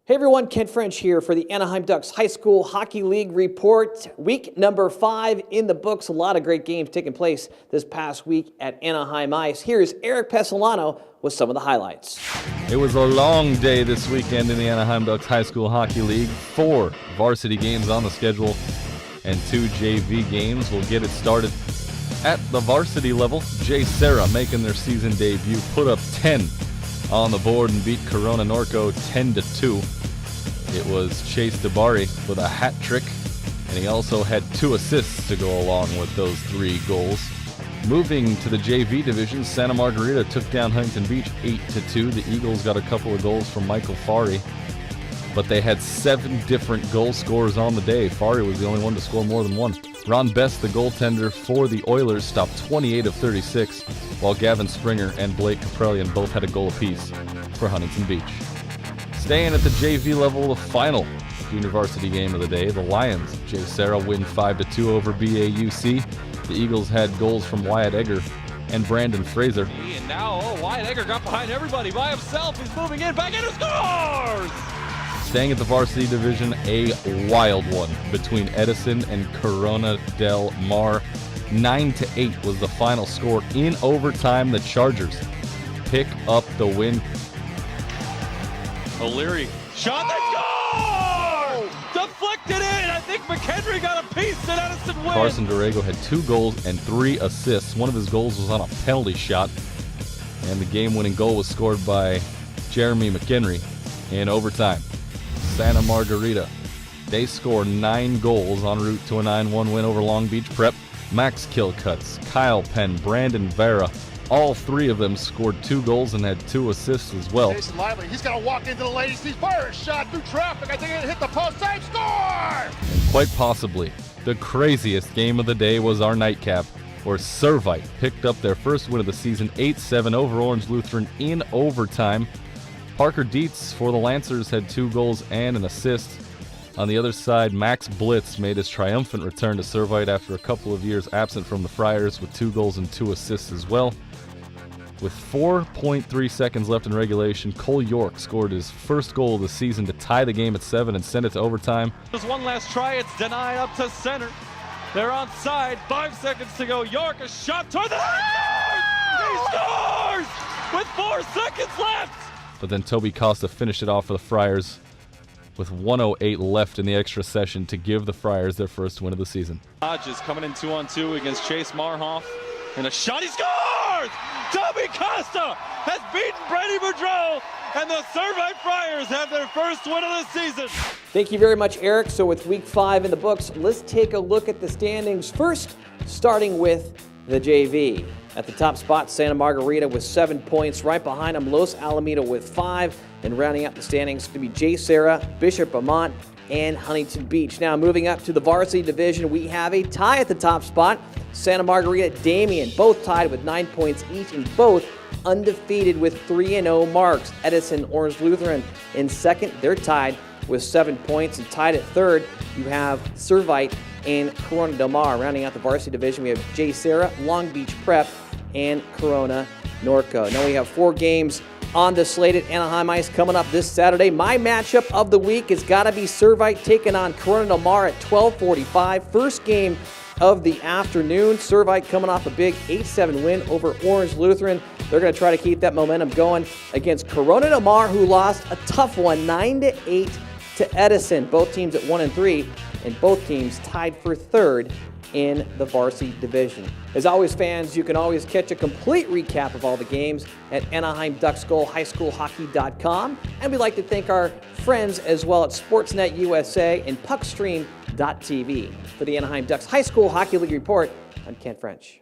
Hey everyone, Ken French here for the Anaheim Ducks High School Hockey League report. Week number 5 in the books. A lot of great games taking place this past week at Anaheim Ice. Here's Eric Pesolano with some of the highlights. It was a long day this weekend in the Anaheim Ducks High School Hockey League. 4 varsity games on the schedule and 2 JV games. We'll get it started at the varsity level. Jay Serra making their season debut, put up 10 on the board and beat Corona Norco 10-2. It was Chase DeBari with a hat trick, and he also had 2 assists to go along with those 3 goals. Moving to the JV division, Santa Margarita took down Huntington Beach 8-2. The Eagles got a couple of goals from Michael Fari, but they had 7 different goal scorers on the day. Fari was the only one to score more than one. Ron Best, the goaltender for the Oilers, stopped 28 of 36, while Gavin Springer and Blake Caprellian both had a goal apiece for Huntington Beach. Staying at the JV level, the final junior varsity game of the day, the Lions. Jay Serra win 5-2 over BAUC. The Eagles had goals from Wyatt Egger and Brandon Fraser. And now, Wyatt Egger got behind everybody by himself. He's moving in, back in, and scores! Staying at the varsity division, a wild one between Edison and Corona del Mar. 9-8 was the final score. In overtime, the Chargers pick up the win. O'Leary shot, they score! Deflected in. I think McHenry got a piece and Edison wins. Carson Dorrego had 2 goals and 3 assists. One of his goals was on a penalty shot, and the game-winning goal was scored by Jeremy McHenry in overtime. Santa Margarita, they score 9 goals en route to a 9-1 win over Long Beach Prep. Max Kilcuts, Kyle Penn, Brandon Vera, all 3 of them scored 2 goals and had 2 assists as well. Jason Lively, he's got to walk into the ladies. He's fired a shot through traffic. I think it hit the post. Save, score! And quite possibly, the craziest game of the day was our nightcap, where Servite picked up their first win of the season, 8-7 over Orange Lutheran in overtime. Parker Dietz for the Lancers had 2 goals and an assist. On the other side, Max Blitz made his triumphant return to Servite after a couple of years absent from the Friars with 2 goals and 2 assists as well. With 4.3 seconds left in regulation, Cole York scored his first goal of the season to tie the game at 7 and send it to overtime. There's one last try. It's denied up to center. They're onside. 5 seconds to go. York, a shot toward the net. He scores with 4 seconds left. But then Toby Costa finished it off for the Friars with 1:08 left in the extra session to give the Friars their first win of the season. Hodges coming in 2-on-2 against Chase Marhoff. And a shot. He scores! Toby Costa has beaten Brady Boudreau, and the Servite Friars have their first win of the season. Thank you very much, Eric. So with week 5 in the books, let's take a look at the standings first, starting with the JV. At the top spot, Santa Margarita with 7 points. Right behind them, Los Alamitos with 5. And rounding out the standings to be Jay Serra, Bishop Vermont, and Huntington Beach. Now moving up to the varsity division, we have a tie at the top spot. Santa Margarita, Damien, both tied with 9 points each, and both undefeated with 3-0 marks. Edison, Orange Lutheran in second. They're tied with 7 points. And tied at third, you have Servite and Corona Del Mar. Rounding out the varsity division, we have Jay Serra, Long Beach Prep, and Corona Norco. Now we have 4 games on the slate at Anaheim Ice coming up this Saturday. My matchup of the week has got to be Servite taking on Corona Del Mar at 12:45. First game of the afternoon. Servite coming off a big 8-7 win over Orange Lutheran. They're going to try to keep that momentum going against Corona Del Mar, who lost a tough one, 9-8 to Edison. Both teams at 1-3, and both teams tied for third in the varsity division. As always, fans, you can always catch a complete recap of all the games at AnaheimDucksGoalHighSchoolHockey.com. And we'd like to thank our friends as well at Sportsnet USA and PuckStream.tv. For the Anaheim Ducks High School Hockey League report, I'm Ken French.